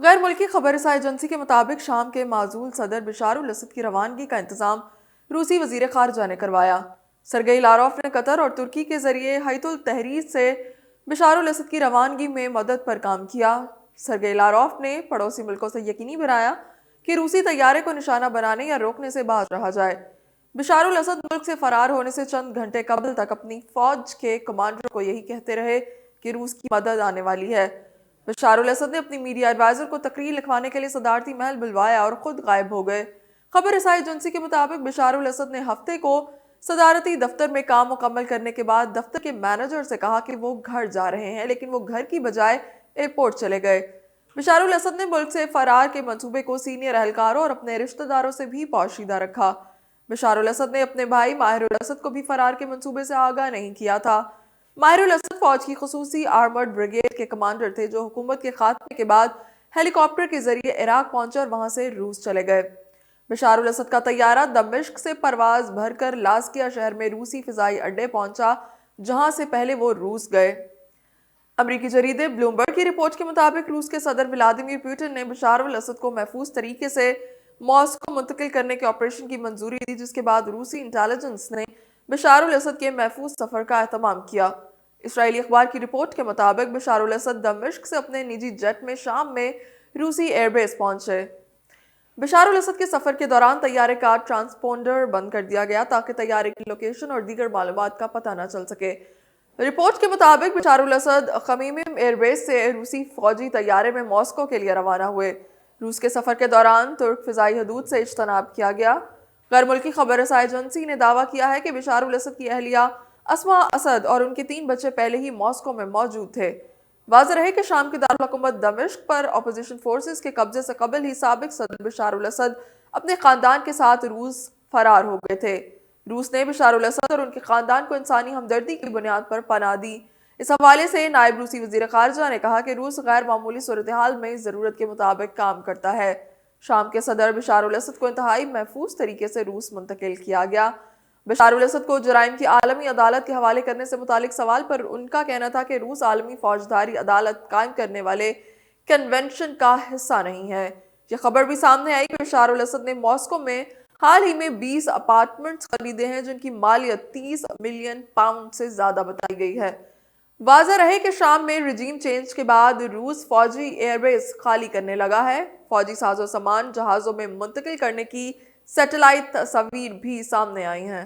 غیر ملکی خبر رساں ایجنسی کے مطابق شام کے معزول صدر بشار الاسد کی روانگی کا انتظام روسی وزیر خارجہ نے کروایا۔ سرگئی لاروف نے قطر اور ترکی کے ذریعے حیث التحریر سے بشار الاسد کی روانگی میں مدد پر کام کیا۔ سرگئی لاروف نے پڑوسی ملکوں سے یقینی بنایا کہ روسی طیارے کو نشانہ بنانے یا روکنے سے باز رہا جائے۔ بشار الاسد ملک سے فرار ہونے سے چند گھنٹے قبل تک اپنی فوج کے کمانڈر کو یہی کہتے رہے کہ روس کی مدد آنے والی ہے۔ بشار الاسد نے اپنی میڈیا ایڈوائزر کو تقریر لکھوانے کے لیے صدارتی محل بلوایا اور خود غائب ہو گئے۔ خبر رساں ایجنسی کے مطابق بشار الاسد نے ہفتے کو صدارتی دفتر میں کام مکمل کرنے کے بعد دفتر کے مینیجر سے کہا کہ وہ گھر جا رہے ہیں، لیکن وہ گھر کی بجائے ایئرپورٹ چلے گئے۔ بشار الاسد نے ملک سے فرار کے منصوبے کو سینئر اہلکاروں اور اپنے رشتہ داروں سے بھی پوشیدہ رکھا۔ بشار الاسد نے اپنے بھائی ماہر الاسد کو بھی فرار کے منصوبے سے آگاہ نہیں کیا تھا۔ ماہر الاسد فوج کی خصوصی آرمرڈ بریگیڈ کے کمانڈر تھے جو حکومت کے خاتمے کے بعد ہیلی کاپٹر کے ذریعے عراق پہنچے اور وہاں سے روس چلے گئے۔ بشار الاسد کا طیارہ دمشق سے پرواز بھر کر لازکیہ شہر میں روسی فضائی اڈے پہنچا، جہاں سے پہلے وہ روس گئے۔ امریکی جریدے بلومبرگ کی رپورٹ کے مطابق روس کے صدر ولادیمیر پوٹن نے بشار الاسد کو محفوظ طریقے سے ماسکو منتقل کرنے کے آپریشن کی منظوری دی، جس کے بعد روسی انٹیلیجنس نے بشار الاسد کے محفوظ سفر کا اہتمام کیا۔ اسرائیلی اخبار کی رپورٹ کے مطابق بشار الاسد دمشق سے اپنے نجی جیٹ میں شام میں روسی ایئر بیس پہنچے۔ بشار الاسد کے سفر کے دوران طیارے کا ٹرانسپونڈر بند کر دیا گیا تاکہ طیارے کی لوکیشن اور دیگر معلومات کا پتہ نہ چل سکے۔ رپورٹ کے مطابق بشار الاسد خمیمیم ایئر بیس سے روسی فوجی طیارے میں ماسکو کے لیے روانہ ہوئے۔ روس کے سفر کے دوران ترک فضائی حدود سے اجتناب کیا گیا۔ غیر ملکی خبر رساں ایجنسی نے دعویٰ کیا ہے کہ بشار الاسد کی اہلیہ اسما اسد اور ان کے 3 بچے پہلے ہی ماسکو میں موجود تھے۔ واضح رہے کہ شام کے دارالحکومت دمشق پر اپوزیشن فورسز کے قبضے سے قبل ہی سابق صدر بشار الاسد اپنے خاندان کے ساتھ روس فرار ہو گئے تھے۔ روس نے بشار الاسد اور ان کے خاندان کو انسانی ہمدردی کی بنیاد پر پناہ دی۔ اس حوالے سے نائب روسی وزیر خارجہ نے کہا کہ روس غیر معمولی صورتحال میں ضرورت کے مطابق کام کرتا ہے۔ شام کے صدر بشار الاسد کو انتہائی محفوظ طریقے سے روس منتقل کیا گیا۔ بشار الاسد کو جرائم کی عالمی عدالت کے حوالے کرنے سے متعلق سوال پر ان کا کہنا تھا کہ روس عالمی فوجداری عدالت قائم کرنے والے کنونشن کا حصہ نہیں ہے۔ یہ خبر بھی سامنے آئی کہ بشار الاسد نے ماسکو میں حال ہی میں 20 اپارٹمنٹس خریدے ہیں جن کی مالیت 30 ملین پاؤنڈ سے زیادہ بتائی گئی ہے۔ واضح رہے کہ شام میں رجیم چینج کے بعد روس فوجی ایئر بیس خالی کرنے لگا ہے۔ فوجی ساز و سامان جہازوں میں منتقل کرنے کی سیٹلائٹ تصاویر بھی سامنے آئی ہیں۔